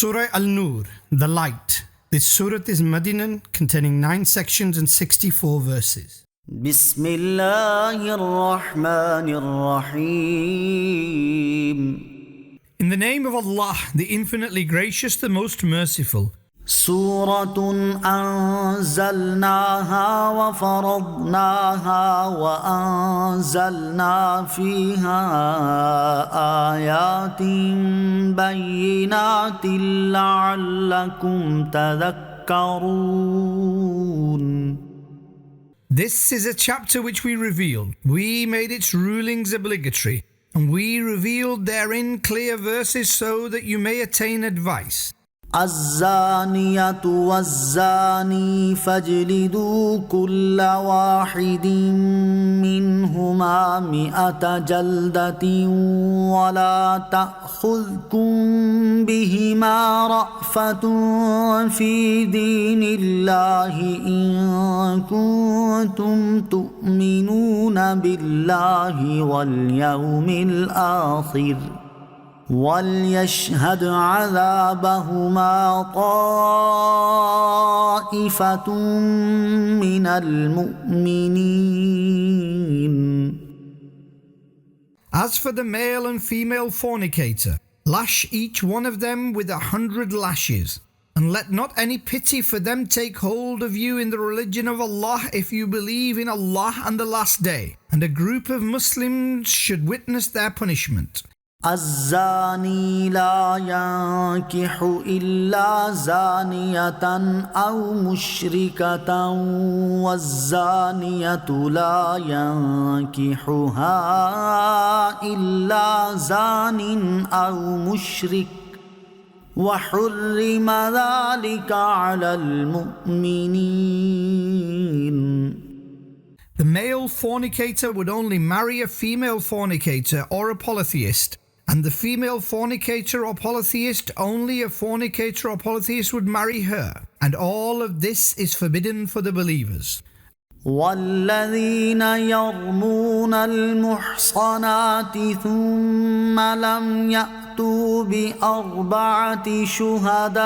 Surah Al-Nur, the light. This surah is Madinan, containing 9 sections and 64 verses. بسم الله الرحمن الرحيم. In the name of Allah, the infinitely gracious, the most merciful. سورة أنزلناها وفرضناها وأنزلنا فيها آيات بينات لعلكم تذكرون. This is a chapter which we revealed. We made its rulings obligatory, and we revealed therein clear verses so that you may attain advice. الزانية والزاني فاجلدوا كل واحد منهما 100 جلدة ولا تأخذكم بهما رأفة في دين الله إن كنتم تؤمنون بالله واليوم الآخر وليشهد عذابهما طائفة من المؤمنين. As for the male and female fornicator, lash each one of them with 100 lashes, and let not any pity for them take hold of you in the religion of Allah if you believe in Allah and the last day, and a group of Muslims should witness their punishment. الزاني لا ينكح إلا زانية أو مشركة والزانية لا ينكحها إلا زان أو مشرك وحرم ذلك على المؤمنين. The male fornicator would only marry a female fornicator or a polytheist, and the female fornicator or polytheist only a fornicator or polytheist would marry her, and all of this is forbidden for the believers. والذين يرمون المحصنات ثم لم يأتوا بأربعة شهداء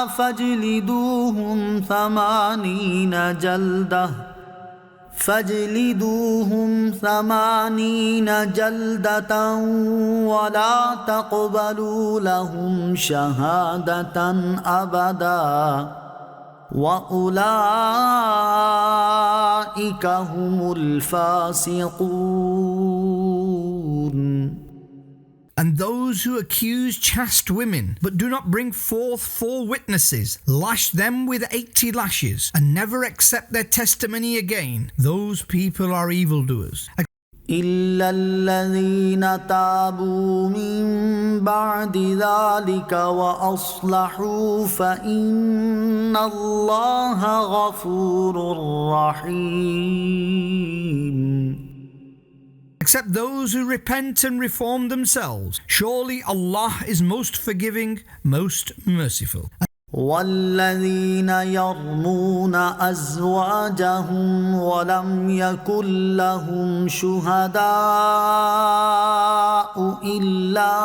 فاجلدوهم 80 جلدة ولا تقبلوا لهم شهادة أبدا وأولئك هم الفاسقون. And those who accuse chaste women, but do not bring forth 4 witnesses, lash them with 80 lashes, and never accept their testimony again. Those people are evildoers. إلا الذين تابوا من بعد ذلك وأصلحوا فإن الله غفور رحيم. Except those who repent and reform themselves. Surely Allah is most forgiving, most merciful. والذين يرمون أزواجهم ولم يكن لهم شهداء إلا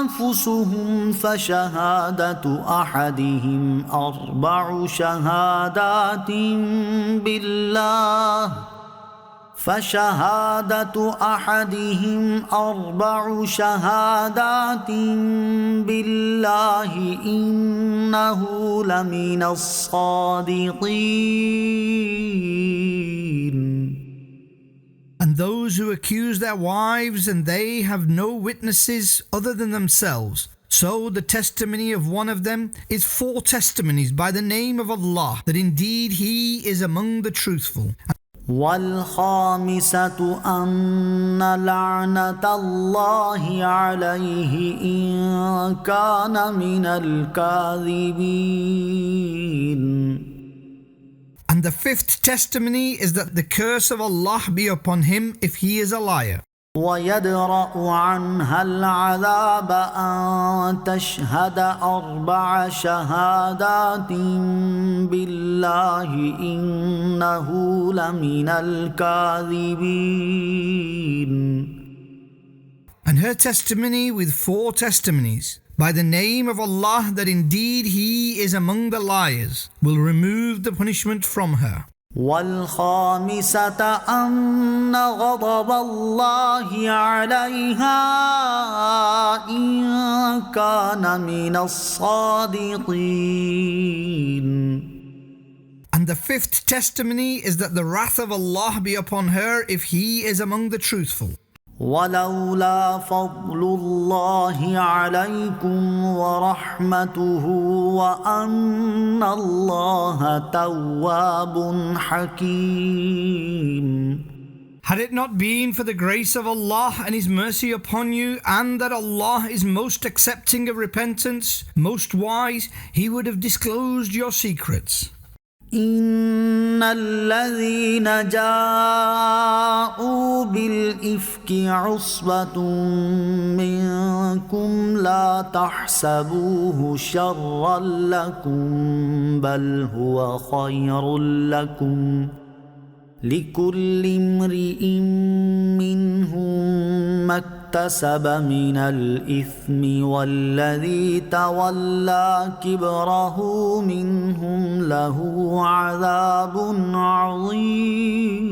أنفسهم فشهادة أحدهم 4 شهادات بالله إنه لمن الصادقين. And those who accuse their wives and they have no witnesses other than themselves. So the testimony of one of them is 4 testimonies by the name of Allah, that indeed he is among the truthful. والخامسة أن لعنة الله عليه إن كان من الكاذبين. And the 5th testimony is that the curse of Allah be upon him if he is a liar. ويدرأ عنها العذاب أن تشهد 4 شهادات بالله إنه لمن الكاذبين. And her testimony with 4 testimonies, by the name of Allah that indeed he is among the liars, will remove the punishment from her. والخامسة أن غضب الله عليها إن كان من الصادقين. And the 5th testimony is that the wrath of Allah be upon her if he is among the truthful. ولولا فضل الله عليكم ورحمته وأن الله تواب حكيم. Had it not been for the grace of Allah and His mercy upon you, and that Allah is most accepting of repentance, most wise, He would have disclosed your secrets. إن الذين جاءوا بالإفك عصبة منكم لا تحسبوه شرا لكم بل هو خير لكم لكل امرئ منهم ما اكتسب من الإثم والذي تولى كبره منهم له عذاب عظيم.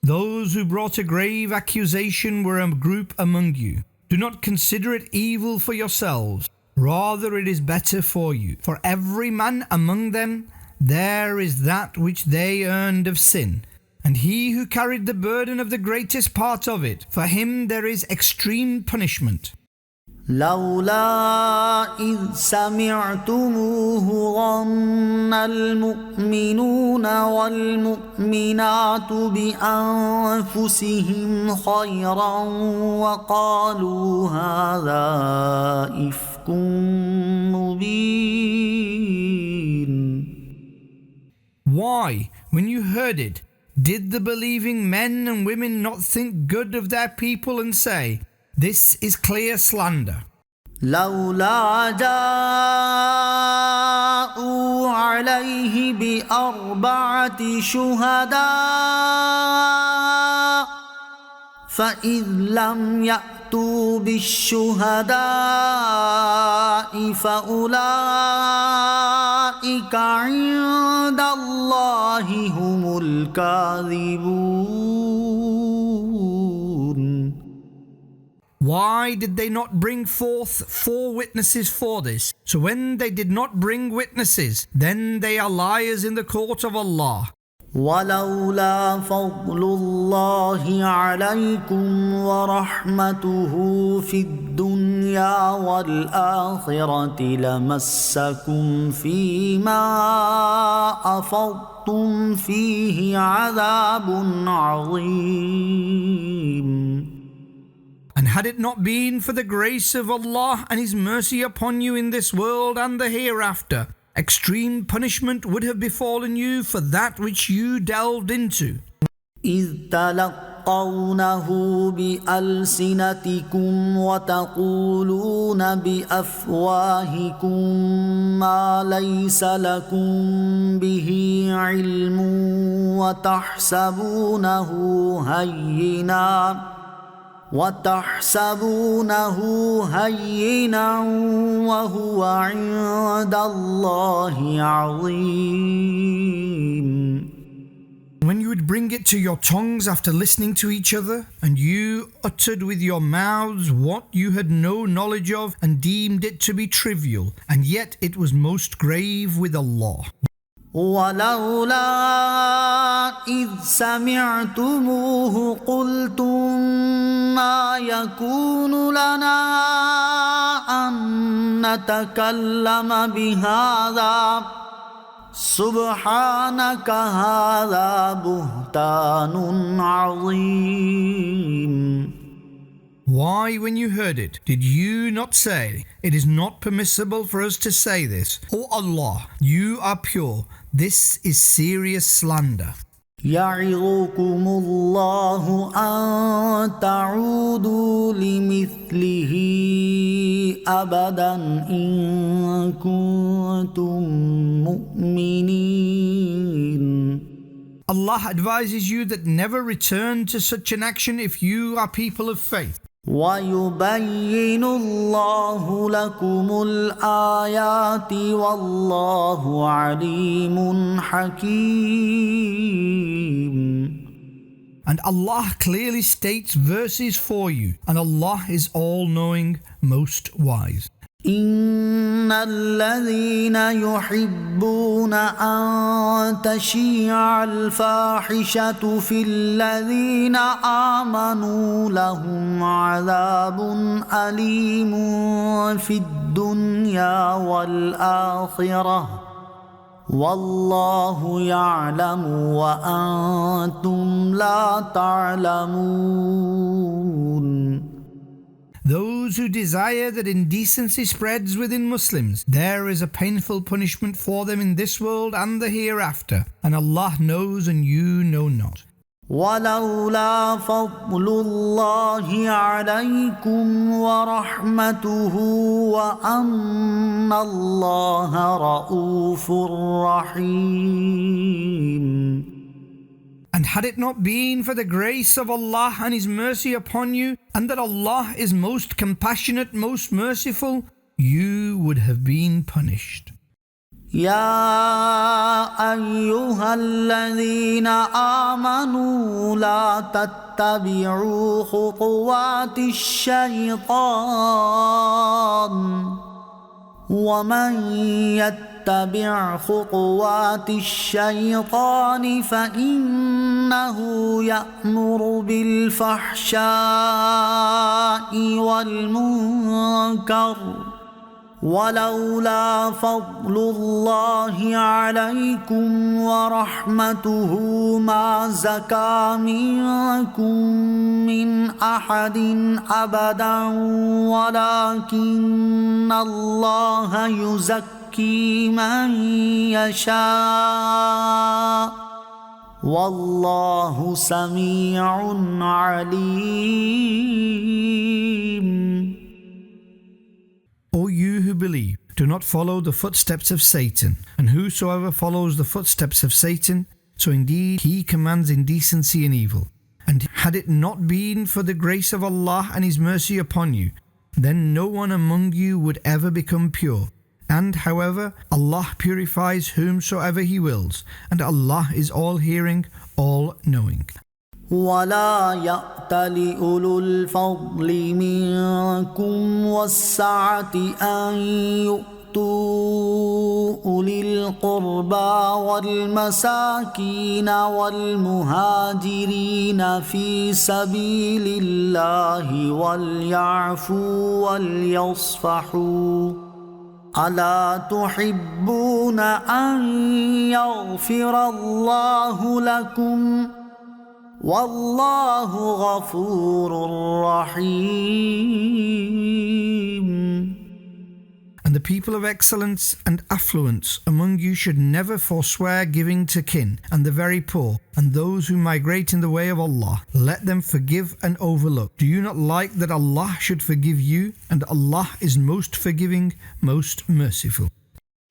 Those who brought a grave accusation were a group among you. Do not consider it evil for yourselves. Rather it is better for you. For every man among them there is that which they earned of sin. And he who carried the burden of the greatest part of it, for him there is extreme punishment. لولا إذ سمعتموه ظن المؤمنون والمؤمنات بأنفسهم خيرا وقالوا هذا إفك مبين. Why, when you heard it, did the believing men and women not think good of their people and say, this is clear slander? لولا جاءوا عليه ب4 شهداء فإذ لم يأتوا بالشهداء فأولئك عند الله هم الكاذبون. Why did they not bring forth 4 witnesses for this? So when they did not bring witnesses, then they are liars in the court of Allah. ولولا فضل الله عليكم ورحمته في الدنيا والآخرة لمسكم فيما أفضتم فيه عذاب عظيم. And had it not been for the grace of Allah and His mercy upon you in this world and the hereafter, extreme punishment would have befallen you for that which you delved into. إذ تلقونه بألسنتكم وتقولون بأفواهكم ما ليس لكم به علم وتحسبونه هينا وهو عند الله عظيم. When you would bring it to your tongues after listening to each other, and you uttered with your mouths what you had no knowledge of and deemed it to be trivial, and yet it was most grave with Allah. ولولا إذ سمعتموه قلتم ما يكون لنا أن نتكلم بهذا سبحانك هذا بهتان عظيم. Why, when you heard it, did you not say, it is not permissible for us to say this? O Allah, you are pure. This is serious slander. يعظكم الله أن تعودوا لمثله أبدا إن كنتم مؤمنين. Allah advises you that never return to such an action if you are people of faith. ويبين الله لكم الآيات والله عليم حكيم. And Allah clearly states verses for you, and Allah is all-knowing, most wise. إن الذين يحبون أن تشيع الفاحشة في الذين آمنوا لهم عذاب أليم في الدنيا والآخرة والله يعلم وأنتم لا تعلمون. Those who desire that indecency spreads within Muslims, there is a painful punishment for them in this world and the hereafter, and Allah knows and you know not. ولولا فضل الله عليكم ورحمته وأن الله رؤوف رحيم. And had it not been for the grace of Allah and His mercy upon you, and that Allah is most compassionate, most merciful, you would have been punished. يا أيها الذين آمنوا لا تتبعوا خطوات الشيطان ومن يتبع خطوات الشيطان فإنه يأمر بالفحشاء والمنكر ولولا فضل الله عليكم ورحمته ما زكى منكم من أحد أبدا ولكن الله يزكي من يشاء والله سميع عليم. O you who believe, do not follow the footsteps of Satan, and whosoever follows the footsteps of Satan, so indeed he commands indecency and evil. And had it not been for the grace of Allah and His mercy upon you, then no one among you would ever become pure. And however, Allah purifies whomsoever He wills, and Allah is all-hearing, all-knowing. ولا يأتل أولو الفضل منكم والسعة أن يؤتوا أولي القربى والمساكين والمهاجرين في سبيل الله وليعفوا وليصفحوا ألا تحبون أن يغفر الله لكم والله غفور رحيم. And the people of excellence and affluence among you should never forswear giving to kin and the very poor, and those who migrate in the way of Allah. Let them forgive and overlook. Do you not like that Allah should forgive you, and Allah is most forgiving, most merciful?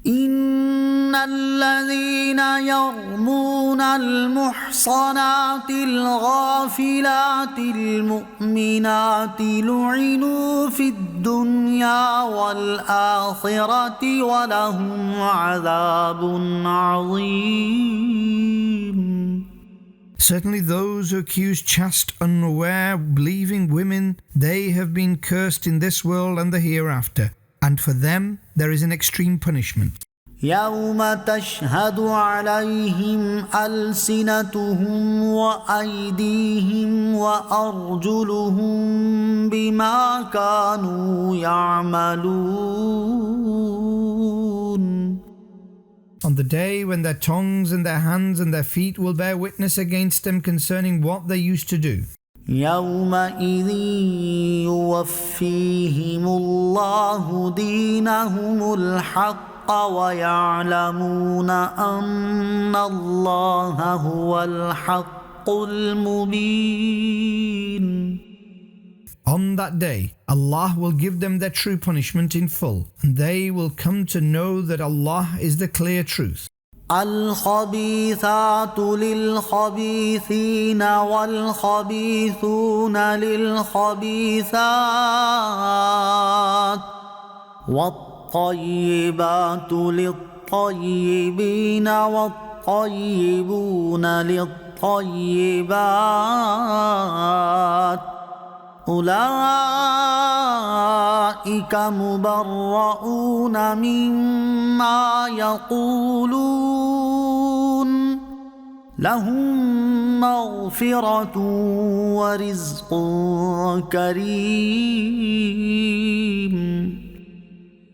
إن الذين يرمون المحصنات الغافلات المؤمنات لعنوا في الدنيا والآخرة ولهم عذاب عظيم. Certainly those who accuse chaste, unaware, believing women, they have been cursed in this world and the hereafter, and for them there is an extreme punishment. يوم تشهد عليهم ألسنتهم وأيديهم وأرجلهم بما كانوا يعملون. On the day when their tongues and their hands and their feet will bear witness against them concerning what they used to do. يومئذ يوفيهم الله دينهم الحق ويعلمون أن الله هو الحق المبين. On that day, Allah will give them their true punishment in full, and they will come to know that Allah is the clear truth. الخبيثات للخبيثين والخبيثون للخبيثات والطيبات للطيبين والطيبون للطيبات أولئك مبرؤون مما يقولون لهم مغفرة ورزق كريم.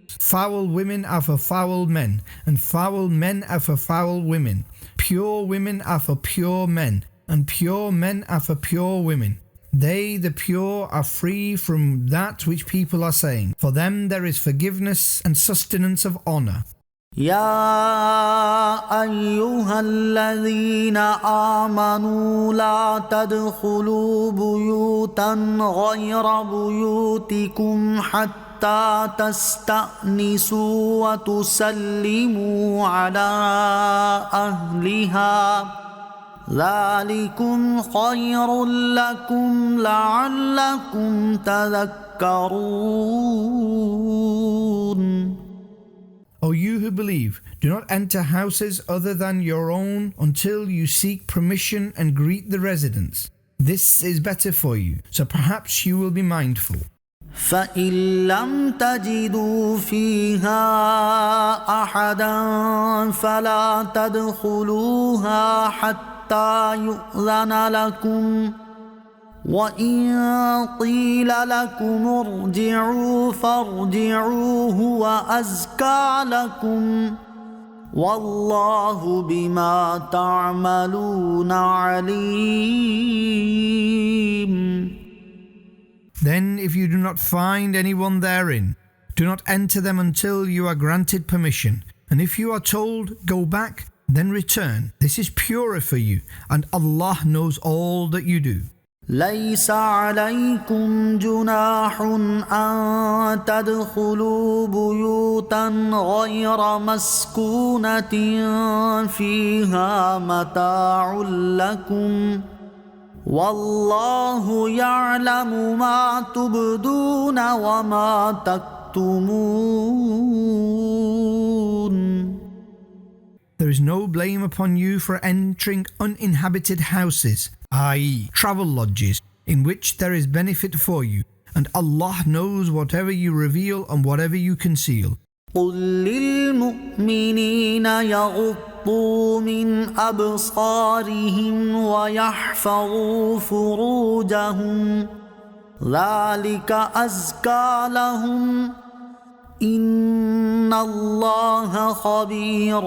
Foul women are for foul men, and foul men are for foul women. Pure women are for pure men, and pure men are for pure women. They, the pure, are free from that which people are saying. For them there is forgiveness and sustenance of honor. يا أيها الذين آمنوا لا تدخلوا بيوتا غير بيوتكم حتى تستأنسوا وتسلموا على أهلها ذلكم خير لكم لعلكم تذكرون. O you who believe, do not enter houses other than your own until you seek permission and greet the residents. This is better for you, so perhaps you will be mindful. فإن لم تجدوا فيها أحدا فلا تدخلوها حتى يؤذن لكم وإن قيل لكم ارجعوا فارجعوا هو أزكى لكم والله بما تعملون عليم. Then if you do not find anyone therein, do not enter them until you are granted permission. And if you are told, go back, then return. This is purer for you, and Allah knows all that you do. ليس عليكم جناح أن تدخلوا بيوتا غير مسكونة فيها متاع لكم والله يعلم ما تبدون وما تكتمون. There is no blame upon you for entering uninhabited houses, i.e., travel lodges, in which there is benefit for you, and Allah knows whatever you reveal and whatever you conceal. قل للمؤمنين يغضوا من أبصارهم ويحفظوا فروجهم ذلك أزكى لهم إن الله خبير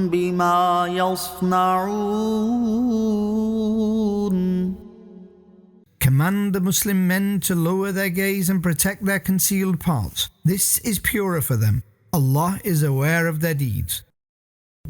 بما يصنعون. Command the Muslim men to lower their gaze and protect their concealed parts. This is purer for them. Allah is aware of their deeds.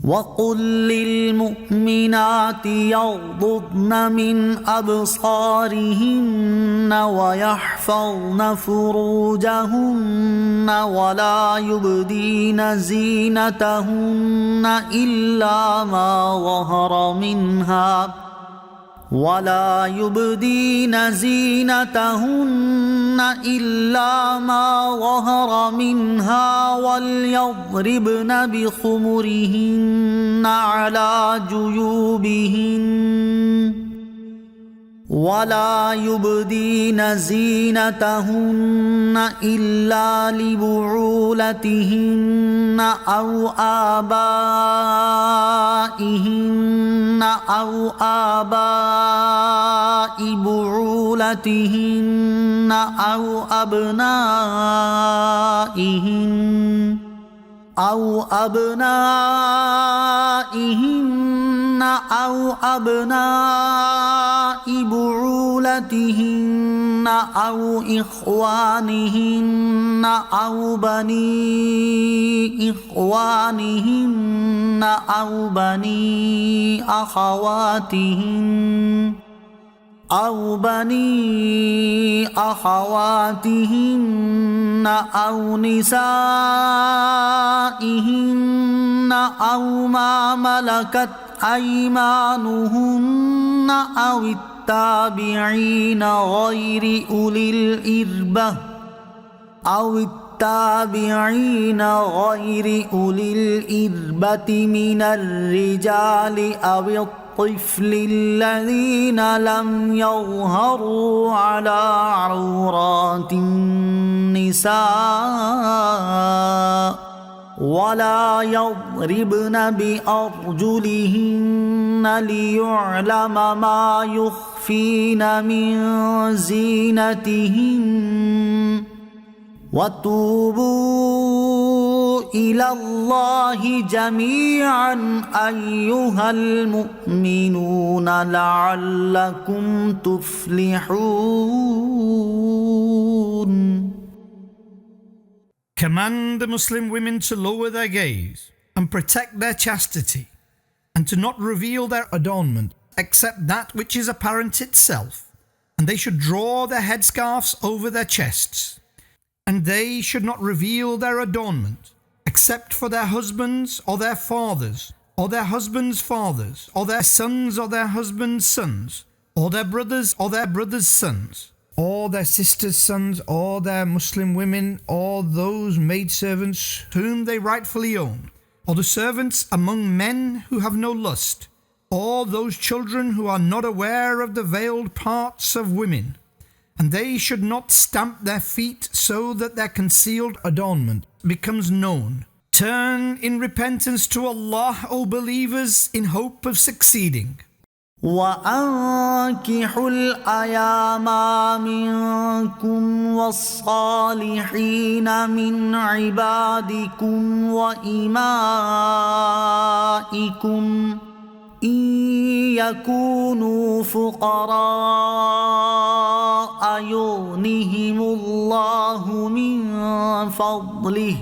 وقل للمؤمنات يغضضن من أبصارهن ويحفظن فروجهن ولا يبدين زينتهن إلا ما ظهر منها وليضربن بخمرهن على جيوبهن ولا يبدين زينتهن إلا لبعولتهن أو آباء بعولتهن أو أبنائهن أو أبنائهن أو أبناء بعولتهن أو إخوانهن أو بني إخوانهن أو بني أخواتهن أو نسائهن أو ما ملكت أيمانهن أو التابعين غير أولي الإربة من الرجال أو الطفل الذين لم يظهروا على عورات النساء ولا يضربن بأرجلهن ليعلم ما يخفين من زينتهن وتوبوا إلى الله جميعا أيها المؤمنون لعلكم تفلحون. Command the Muslim women to lower their gaze and protect their chastity, and to not reveal their adornment except that which is apparent itself, and they should draw their headscarves over their chests. And they should not reveal their adornment, except for their husbands or their fathers, or their husbands' fathers, or their sons or their husbands' sons, or their brothers or their brothers' sons, or their sisters' sons, or their Muslim women, or those maidservants whom they rightfully own, or the servants among men who have no lust, or those children who are not aware of the veiled parts of women. And they should not stamp their feet so that their concealed adornment becomes known. Turn in repentance to Allah, O believers, in hope of succeeding. وأنكحوا الأيام منكم والصالحين من عبادكم وإمائكم إن يكونوا فقراء يغنهم الله من فضله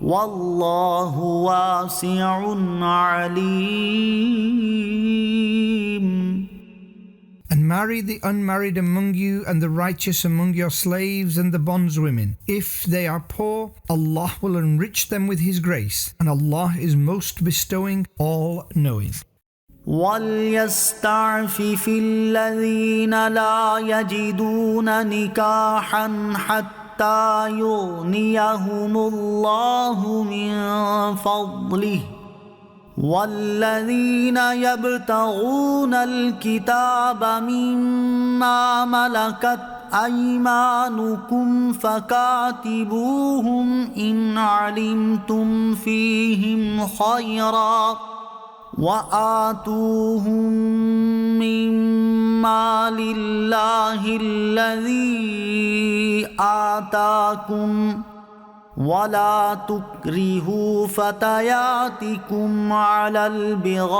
والله واسع عليم. And marry the unmarried among you and the righteous among your slaves and the bondswomen. If they are poor, Allah will enrich them with His grace, and Allah is most bestowing, all-knowing. وَلْيَسْتَعْفِفِ الَّذِينَ لَا يَجِدُونَ نِكَاحًا حَتَّى يُغْنِيَهُمُ اللَّهُ مِنْ فَضْلِهِ وَالَّذِينَ يَبْتَغُونَ الْكِتَابَ مِمَّا مَلَكَتْ أَيْمَانُكُمْ فَكَاتِبُوهُمْ إِنْ عَلِمْتُمْ فِيهِمْ خَيْرًا وآتوهم مما لله الذي آتاكم ولا تكرهوا فتياتكم على البغاء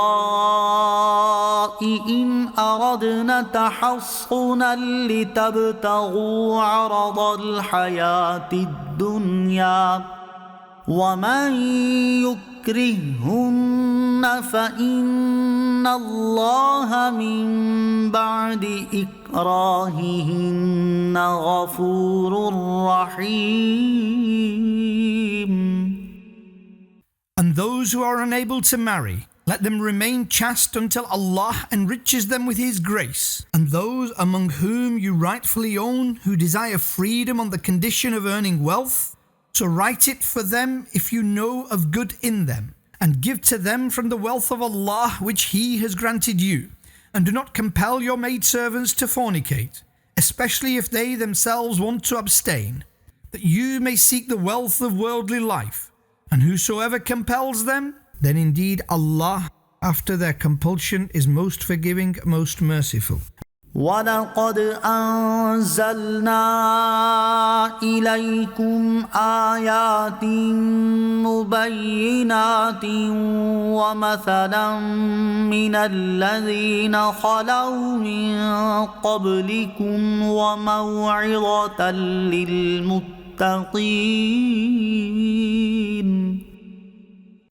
إن أردنا تحصنا لتبتغوا عرض الحياة الدنيا ومن يكرههن فإن الله من بعد إكراههن غفور رحيم. And those who are unable to marry, let them remain chaste until Allah enriches them with His grace. And those among whom you rightfully own who desire freedom on the condition of earning wealth, so write it for them if you know of good in them, and give to them from the wealth of Allah which He has granted you, and do not compel your maidservants to fornicate, especially if they themselves want to abstain, that you may seek the wealth of worldly life, and whosoever compels them, then indeed Allah, after their compulsion, is most forgiving, most merciful. ولقد أنزلنا إليكم آيات مبينات ومثلا من الذين خلوا من قبلكم وموعظة للمتقين.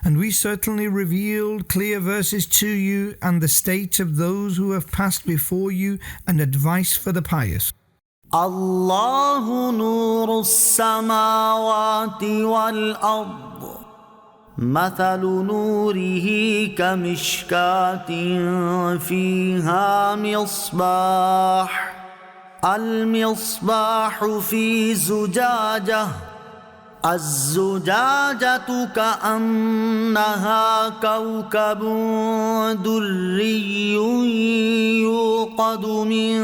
And we certainly revealed clear verses to you and the state of those who have passed before you and advice for the pious. الله نور السماوات والأرض مثل نوره كمشكاة فيها مصباح المصباح في زجاجة الزجاجة كأنها كوكب دري يوقد من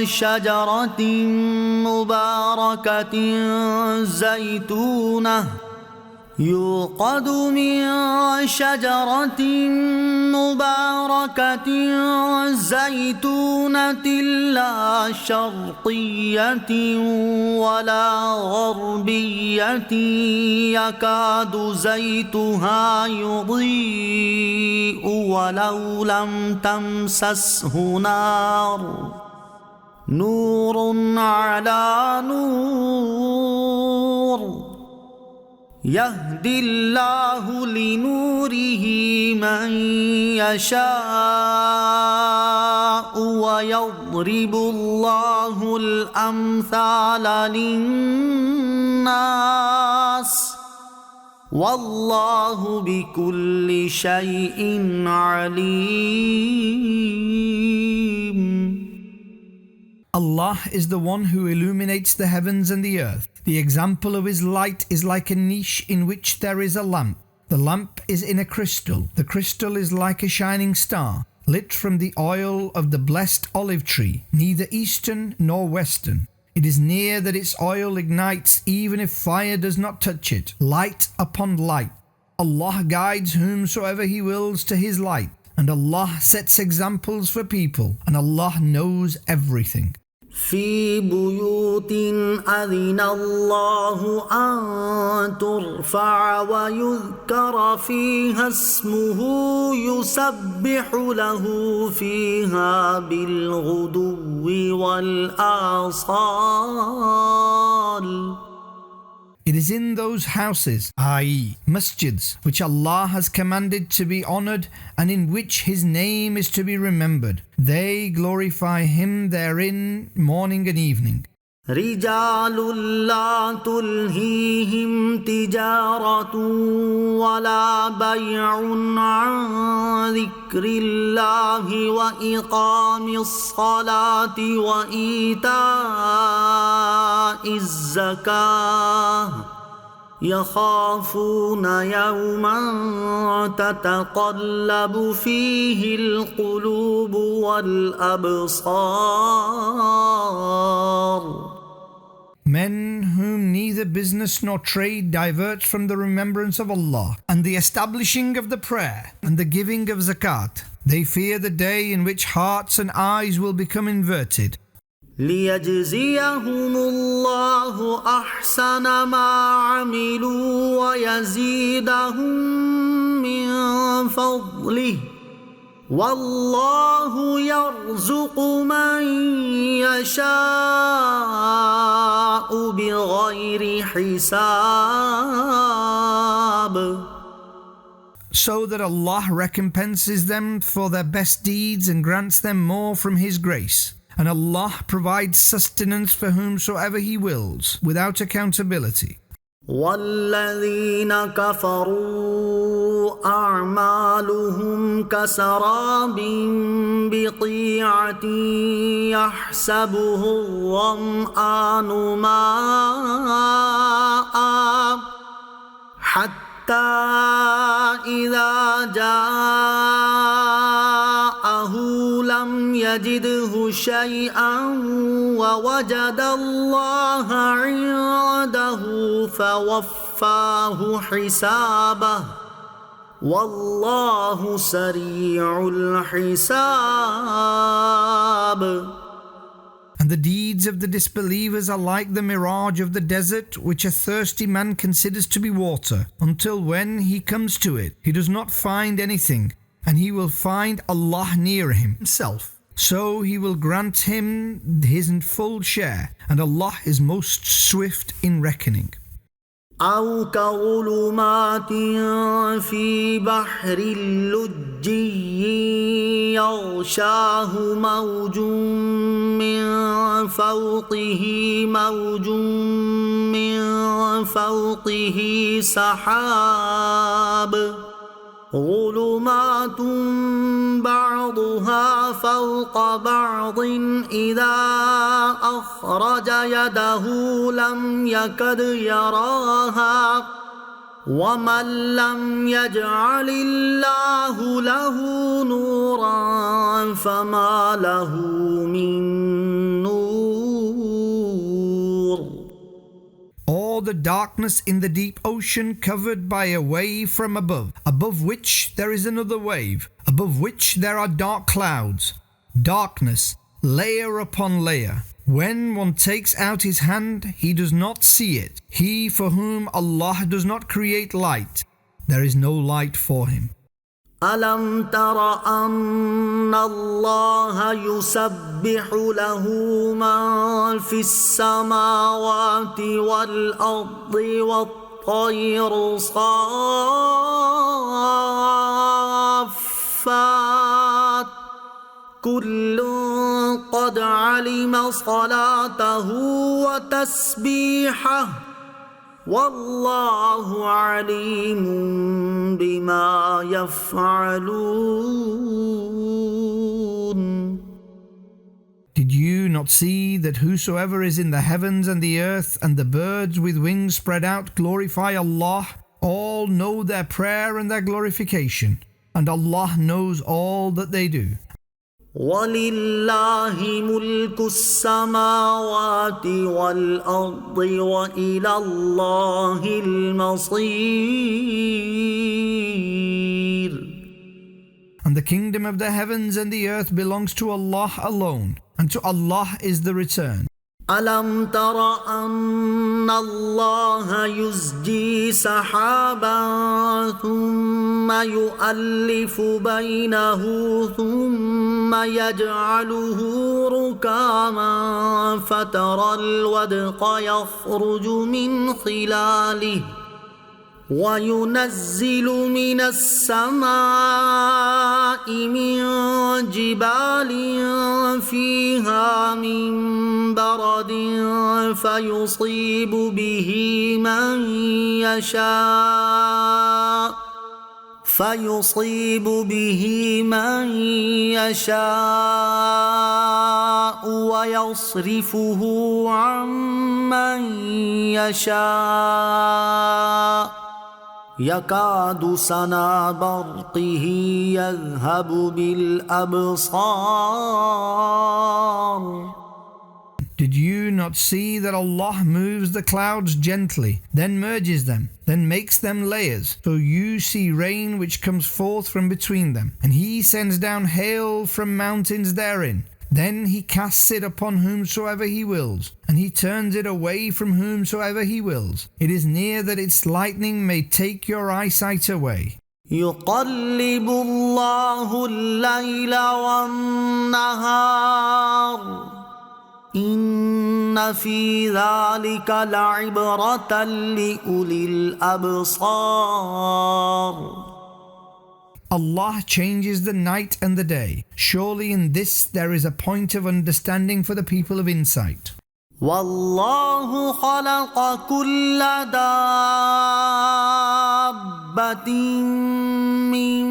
شجرة مباركة زيتونة لا شرقية ولا غربية يكاد زيتها يضيء ولو لم تمسسه نار نور على نور يهدي الله لنوره من يشاء ويضرب الله الأمثال للناس والله بكل شيء عليم. Allah is the one who illuminates the heavens and the earth. The example of his light is like a niche in which there is a lamp. The lamp is in a crystal. The crystal is like a shining star, lit from the oil of the blessed olive tree, neither eastern nor western. It is near that its oil ignites even if fire does not touch it. Light upon light. Allah guides whomsoever He wills to His light, and Allah sets examples for people, and Allah knows everything. في بيوت أذن الله أن ترفع ويذكر فيها اسمه يسبح له فيها بالغدو والآصال. It is in those houses, i.e. masjids, which Allah has commanded to be honoured and in which His name is to be remembered. They glorify Him therein morning and evening. رجال لا تلهيهم تجارة ولا بيع عن ذكر الله وإقام الصلاة وإيتاء الزكاة يخافون يوما تتقلب فيه القلوب والأبصار. Men whom neither business nor trade diverts from the remembrance of Allah and the establishing of the prayer and the giving of zakat. They fear the day in which hearts and eyes will become inverted. ليجزيهم الله أحسن ما عملوا ويزيدهم من فضله والله يرزق من يشاء بغير حساب. So that Allah recompenses them for their best deeds and grants them more from His grace. And Allah provides sustenance for whomsoever He wills, without accountability. والذين كفروا أعمالهم كسراب بقيعة يحسبه الظمآن ماء حتى إذا جاءه لم يجده شيئا ووجد الله عنده فوفاه حسابه والله سريع الحساب. And the deeds of the disbelievers are like the mirage of the desert, which a thirsty man considers to be water, until when he comes to it, he does not find anything, and he will find Allah near himself. So he will grant him his full share, and Allah is most swift in reckoning. أو كظلمات في بحر اللجي يغشاه موج من فوقه سحاب ظلمات بعضها فوق بعض إذا أخرج يده لم يكد يراها ومن لم يجعل الله له نورا فما له من نور. Or the darkness in the deep ocean covered by a wave from above which there is another wave, above which there are dark clouds, darkness, layer upon layer. When one takes out his hand, he does not see it. He for whom Allah does not create light, there is no light for him. ألم تر أن الله يسبح له من في السماوات والأرض والطير صافات كل قد علم صلاته وتسبيحه والله عليم بما يفعلون. Did you not see that whosoever is in the heavens and the earth and the birds with wings spread out glorify Allah? All know their prayer and their glorification, and Allah knows all that they do. وَلِلَّهِ مُلْكُ السَّمَاوَاتِ وَالْأَرْضِ وَإِلَى اللَّهِ الْمَصِيرُ. And the kingdom of the heavens and the earth belongs to Allah alone, and to Allah is the return. ألم تر أن الله يزجي سحابا ثم يؤلف بينه ثم يجعله ركاما فترى الودق يخرج من خلاله وينزل من السماء من جبال فيها من برد فيصيب به من يشاء ويصرفه عن من يشاء يكاد سنا برقه يذهب بالأبصار. Did you not see that Allah moves the clouds gently, then merges them, then makes them layers? So you see rain which comes forth from between them, and He sends down hail from mountains therein. Then He casts it upon whomsoever He wills, and He turns it away from whomsoever He wills. It is near that its lightning may take your eyesight away. يقلب الله الليل والنهار إن في ذلك لعبرة لأولي الأبصار. Allah changes the night and the day. Surely in this there is a point of understanding for the people of insight. والله خلق كل دابة من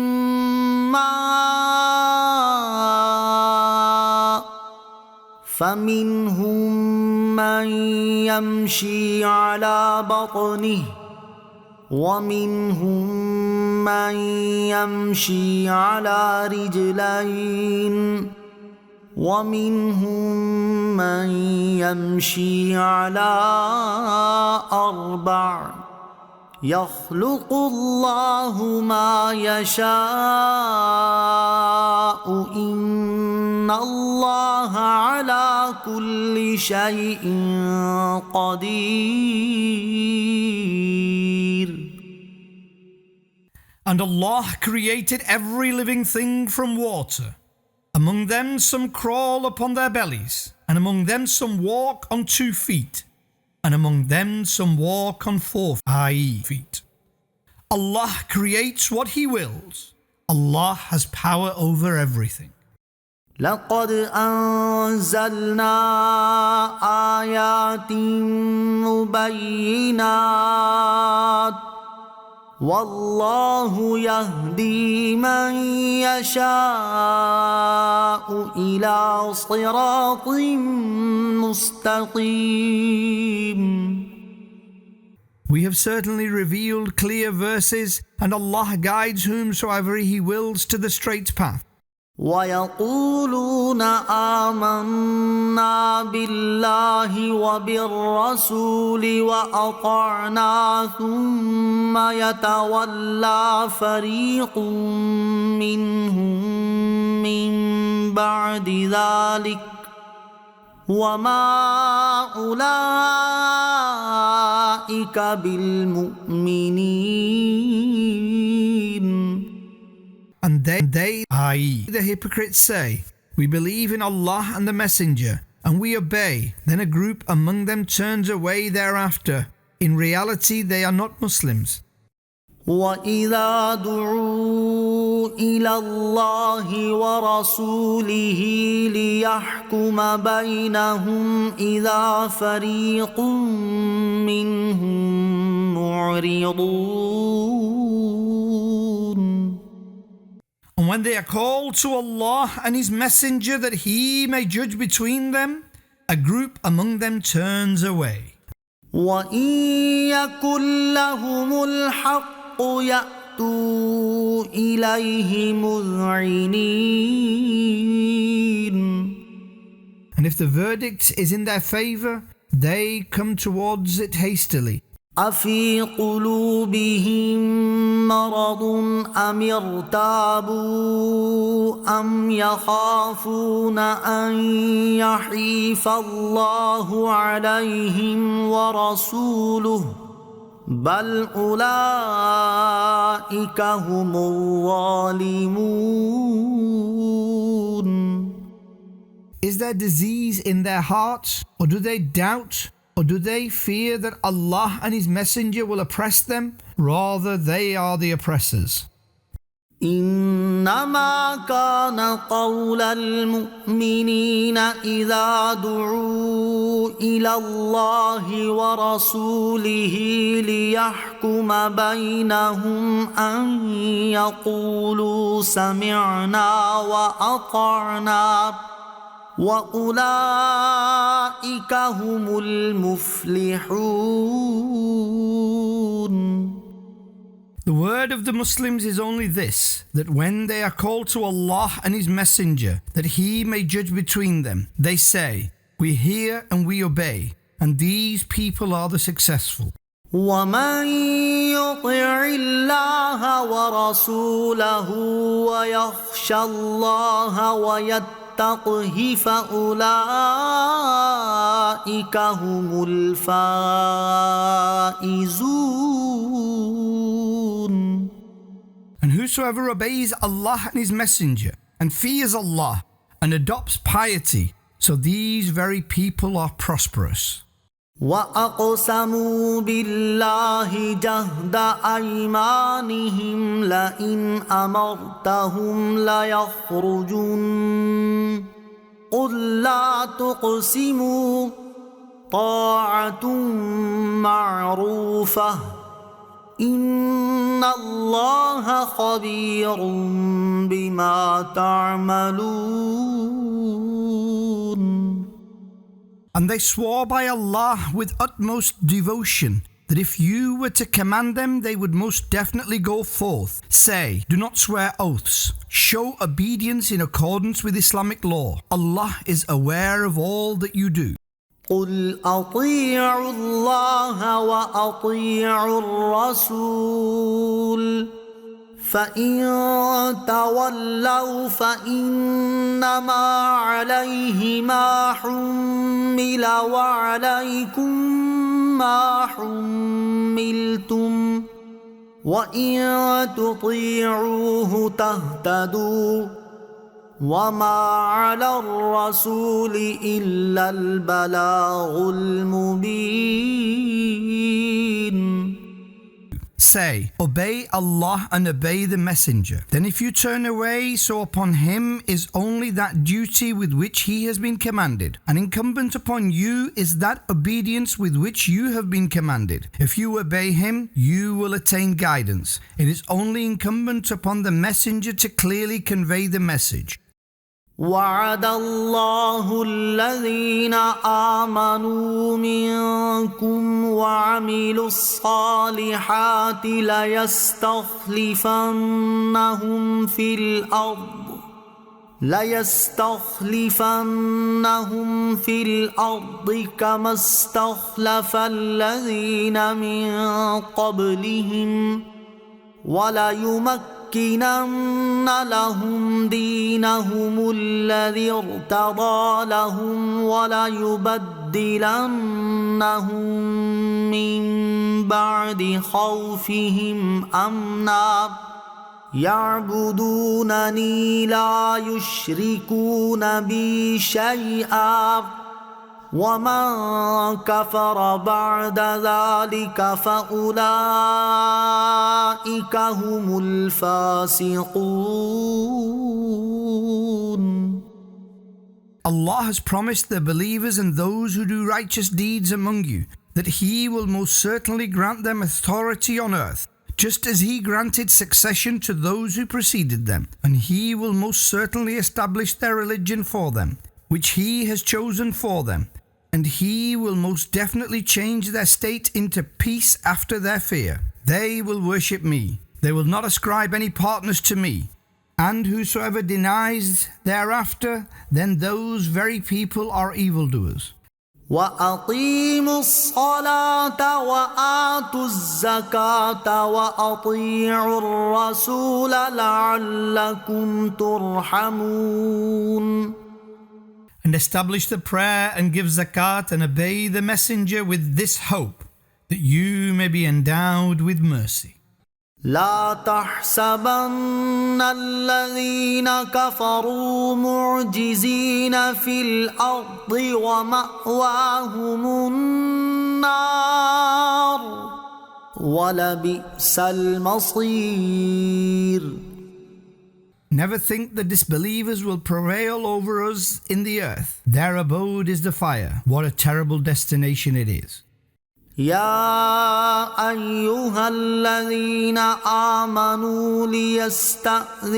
ماء فمنهم من يمشي على بطنه ومنهم من يمشي على رجلين ومنهم من يمشي على أربع يخلق الله ما يشاء إن الله على كل شيء قدير. And Allah created every living thing from water. Among them some crawl upon their bellies, and among them some walk on 2 feet, and among them some walk on 4, i.e. feet. Allah creates what He wills. Allah has power over everything. لقد أنزلنا آيات مبينات والله يهدي من يشاء إلى صراط مستقيم. We have certainly revealed clear verses, and Allah guides whomsoever He wills to the straight path. ويقولون آمنا بالله وبالرسول وأطعنا ثم يتولى فريق منهم من بعد ذلك وما أولئك بالمؤمنين. And they, i.e. the hypocrites, say, "We believe in Allah and the Messenger, and we obey." Then a group among them turns away thereafter. In reality, they are not Muslims. وَإِذَا دُعُوا إِلَى اللَّهِ وَرَسُولِهِ لِيَحْكُمَ بَيْنَهُمْ إِذَا فَرِيقٌ مِّنْهُمْ مُعْرِضُونَ. And when they are called to Allah and His Messenger that He may judge between them, a group among them turns away. وَإِن يَكُن لَّهُمُ الْحَقُّ يَأْتُوا إِلَيْهِ مُذْعِنِينَ. And if the verdict is in their favor, they come towards it hastily. أفي قلوبهم مرض أم ارتابوا أم يخافون أن يحيف الله عليهم ورسوله بل أولئك هم الظالمون. Is there disease in their hearts, or do they doubt, or do they fear that Allah and His Messenger will oppress them? Rather, they are the oppressors. إنما كان قول المؤمنين إذا دعوا إلى الله ورسوله ليحكم بينهم أن يقولوا سمعنا وأطعنا وأولئك هم المفلحون. The word of the Muslims is only this, that when they are called to Allah and His Messenger, that He may judge between them, they say, "We hear and we obey," and these people are the successful. ومن يطع الله ورسوله ويخشى الله ويتقه فأولئك هم الفائزون. And whosoever obeys Allah and His Messenger, and fears Allah, and adopts piety, so these very people are prosperous. وأقسموا بالله جهد أيمانهم لئن أمرتهم ليخرجون قل لا تقسموا طاعة معروفة إن الله خبير بما تعملون. And they swore by Allah with utmost devotion that if you were to command them, they would most definitely go forth. Say, do not swear oaths. Show obedience in accordance with Islamic law. Allah is aware of all that you do. قل أطيعوا الله وأطيعوا الرسول فإن تولوا فإنما عليه ما حمل وعليكم ما حملتم وإن تطيعوه تهتدوا وما على الرسول إلا البلاغ المبين. Say, obey Allah and obey the Messenger. Then if you turn away, so upon him is only that duty with which he has been commanded, and incumbent upon you is that obedience with which you have been commanded. If you obey him, you will attain guidance. It is only incumbent upon the Messenger to clearly convey the message. وعد الله الذين آمنوا منكم وعملوا الصالحات ليستخلفنهم في الأرض كما استخلف الذين من قبلهم وليمكنن لهم دينهم الذي ارتضى لهم وليبدلنهم من بعد خوفهم أمنا يعبدونني لا يشركون بي شيئا ومن كفر بعد ذلك فأولئك هم الفاسقون. Allah has promised the believers and those who do righteous deeds among you that he will most certainly grant them authority on earth, just as he granted succession to those who preceded them, and he will most certainly establish their religion for them, which he has chosen for them. And he will most definitely change their state into peace after their fear. They will worship me. They will not ascribe any partners to me. And whosoever denies thereafter, then those very people are evildoers. وأقيموا الصلاة وآتوا الزكاة وأطيعوا الرسول لعلكم ترحمون. And establish the prayer and give zakat and obey the messenger with this hope, that you may be endowed with mercy. لا تحسبن الذين كفروا معجزين في الأرض ومأواهم النار ولبئس المصير. Never think the disbelievers will prevail over us in the earth. Their abode is the fire. What a terrible destination it is. يا أيها الذين آمنوا ليستأذنكم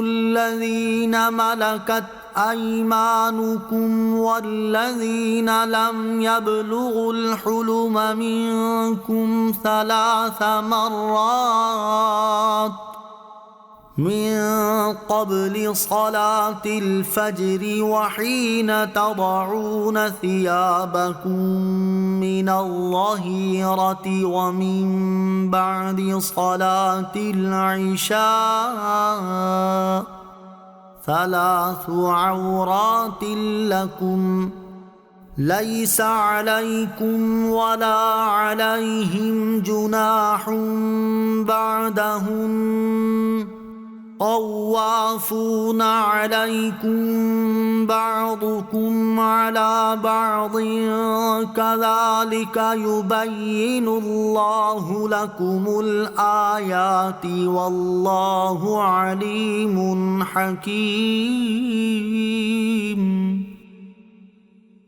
الذين ملكت أيمانكم والذين لم يبلغوا الحلم منكم 3 مرات من قبل صلاة الفجر وحين تضعون ثيابكم من الظهيرة ومن بعد صلاة العشاء 3 عورات لكم ليس عليكم ولا عليهم جناح بعدهن طوافون عليكم بعضكم على بعض كذلك يبين الله لكم الآيات والله عليم حكيم.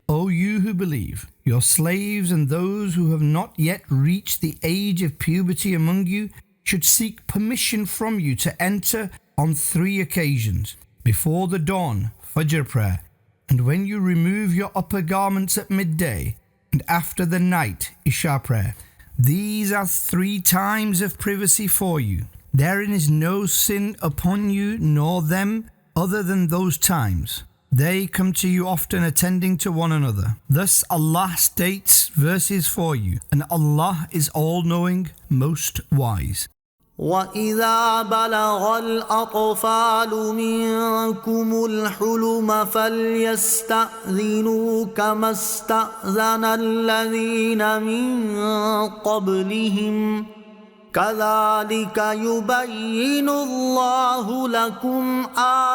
O you who believe, your slaves and those who have not yet reached the age of puberty among you should seek permission from you to enter on 3 occasions: before the dawn, Fajr prayer, and when you remove your upper garments at midday, and after the night, Isha prayer. These are 3 times of privacy for you. Therein is no sin upon you nor them other than those times. They come to you often attending to one another. Thus Allah states verses for you, and Allah is all-knowing, most wise. وإذا بلغ الأطفال منكم الحلم فليستأذنوا كما استأذن الذين من قبلهم كذلك يبين الله لكم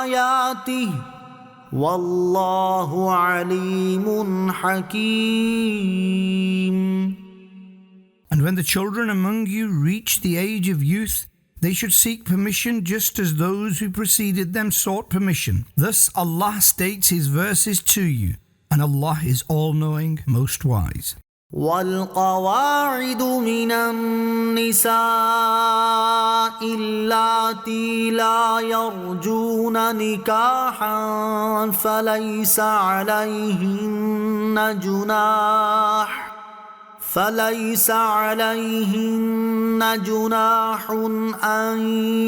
آياته والله عليم حكيم. And when the children among you reach the age of youth, they should seek permission just as those who preceded them sought permission. Thus Allah states His verses to you, and Allah is all-knowing, most wise. والقواعد من النساء اللاتي لا يرجون نكاحا فليس عليهن جناح أن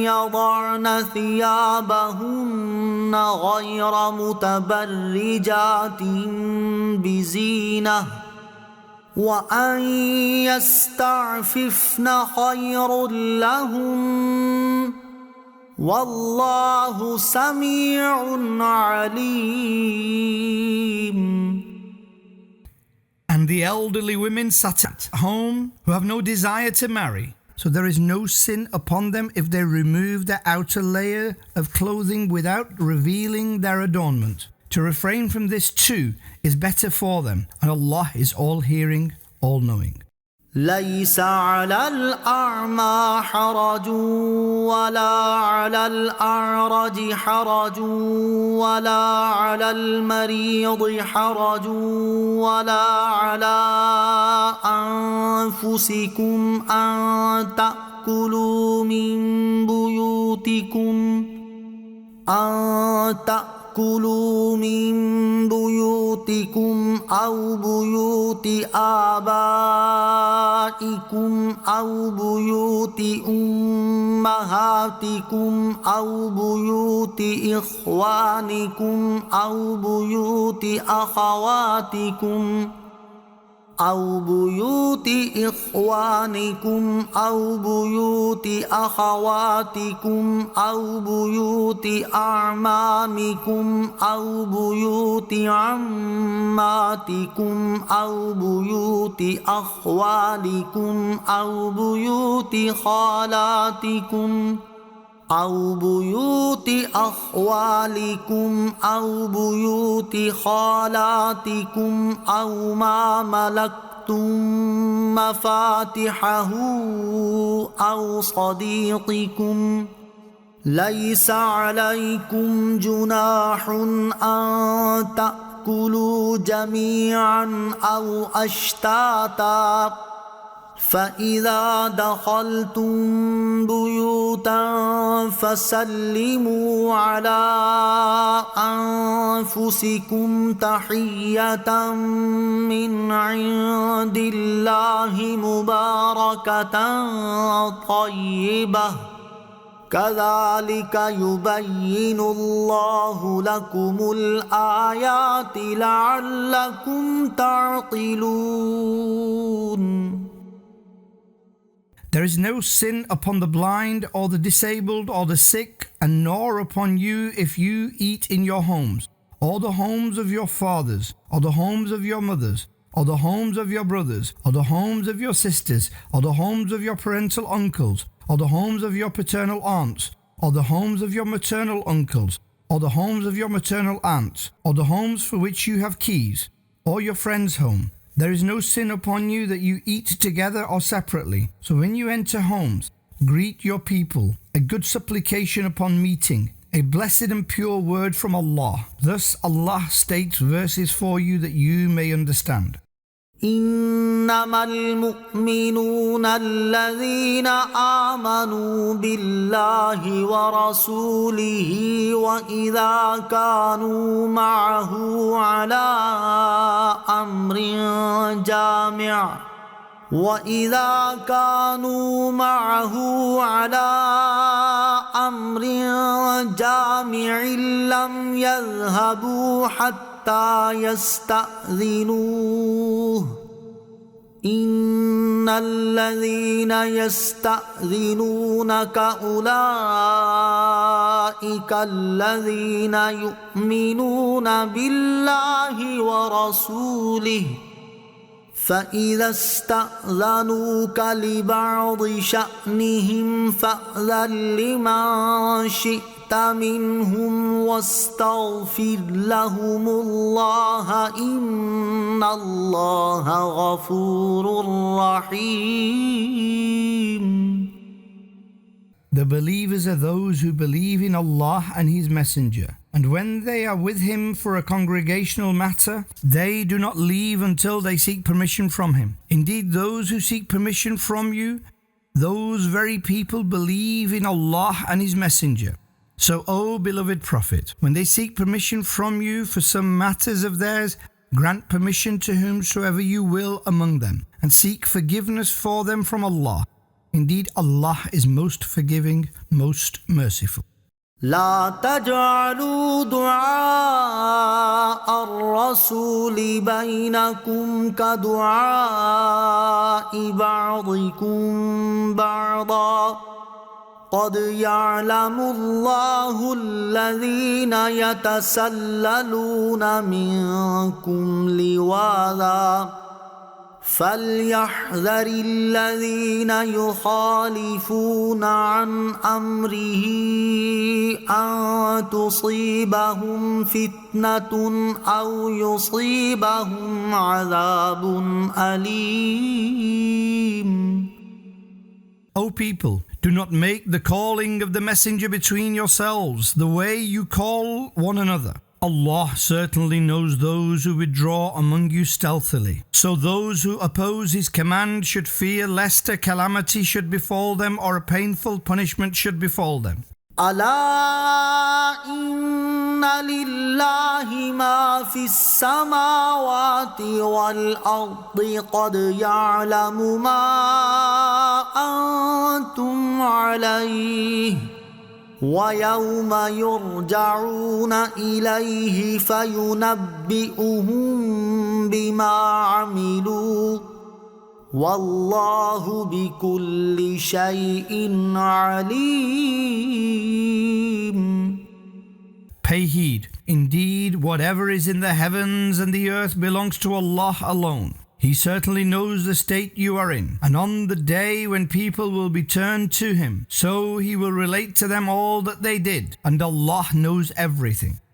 يضعن ثيابهن غير متبرجات بزينة وأن يستعففن خير لهن والله سميع عليم. And the elderly women sat at home who have no desire to marry, so there is no sin upon them if they remove their outer layer of clothing without revealing their adornment. To refrain from this too is better for them, and Allah is all-hearing, all-knowing. ليس على الأعمى حرج ولا على الأعرج حرج ولا على المريض حرج ولا على أنفسكم أن تأكلوا من بيوتكم أو بيوت آبائكم أو بيوت أمهاتكم أو بيوت إخوانكم أو بيوت أخواتكم أو بيوت إخوانكم أو بيوت أخواتكم أو بيوت أعمامكم أو بيوت عماتكم أو بيوت أخوالكم أو بيوت خالاتكم أو بيوت أخوالكم أو بيوت خالاتكم أو ما ملكتم مفاتحه أو صديقكم. ليس عليكم جناح أن تأكلوا جميعا أو أشتاتا فإذا دخلتم بيوتا فسلموا على أنفسكم تحية من عند الله مباركة طيبة كذلك يبين الله لكم الآيات لعلكم تعقلون. There is no sin upon the blind or the disabled or the sick, and nor upon you if you eat in your homes, or the homes of your fathers, or the homes of your mothers, or the homes of your brothers, or the homes of your sisters, or the homes of your parental uncles, or the homes of your paternal aunts, or the homes of your maternal uncles, or the homes of your maternal aunts, or the homes for which you have keys, or your friend's home. There is no sin upon you that you eat together or separately. So when you enter homes, greet your people, a good supplication upon meeting, a blessed and pure word from Allah. Thus Allah states verses for you that you may understand. إنما المؤمنون الذين آمنوا بالله ورسوله وإذا كانوا معه على أمر جامع لم يذهبوا حتى يستأذنوه إن الذين يستأذنونك أولئك الذين يؤمنون بالله ورسوله فإذا استأذنوك لبعض شأنهم فأذن لمن شئت منهم واستغفر لهم الله إن الله غفور رحيم. The believers are those who believe in Allah and His Messenger, and when they are with Him for a congregational matter, they do not leave until they seek permission from Him. Indeed, those who seek permission from you, those very people believe in Allah and His Messenger. So, O beloved Prophet, when they seek permission from you for some matters of theirs, grant permission to whomsoever you will among them, and seek forgiveness for them from Allah. Indeed, Allah is most forgiving, most merciful. لا تجعلوا دعاء الرسول بينكم كدعاء بعضكم بعضا قد يعلم الله الذين يتسللون منكم لواذا فليحذر الذين يخالفون عن أمره أن تصيبهم فتنة أو يصيبهم عذاب أليم. O people, do not make the calling of the messenger between yourselves the way you call one another. Allah certainly knows those who withdraw among you stealthily. So those who oppose His command should fear lest a calamity should befall them or a painful punishment should befall them. ألا إن لله ما في السماوات والأرض قد يعلم ما أنتم عليه ويوم يرجعون إليه فينبئهم بما عملوا والله بكل شيء عليم. Pay heed. Indeed, whatever is in the heavens and the earth belongs to Allah alone. He certainly knows the state you are in, and on the day when people will be turned to Him, so He will relate to them all that they did, and Allah knows everything.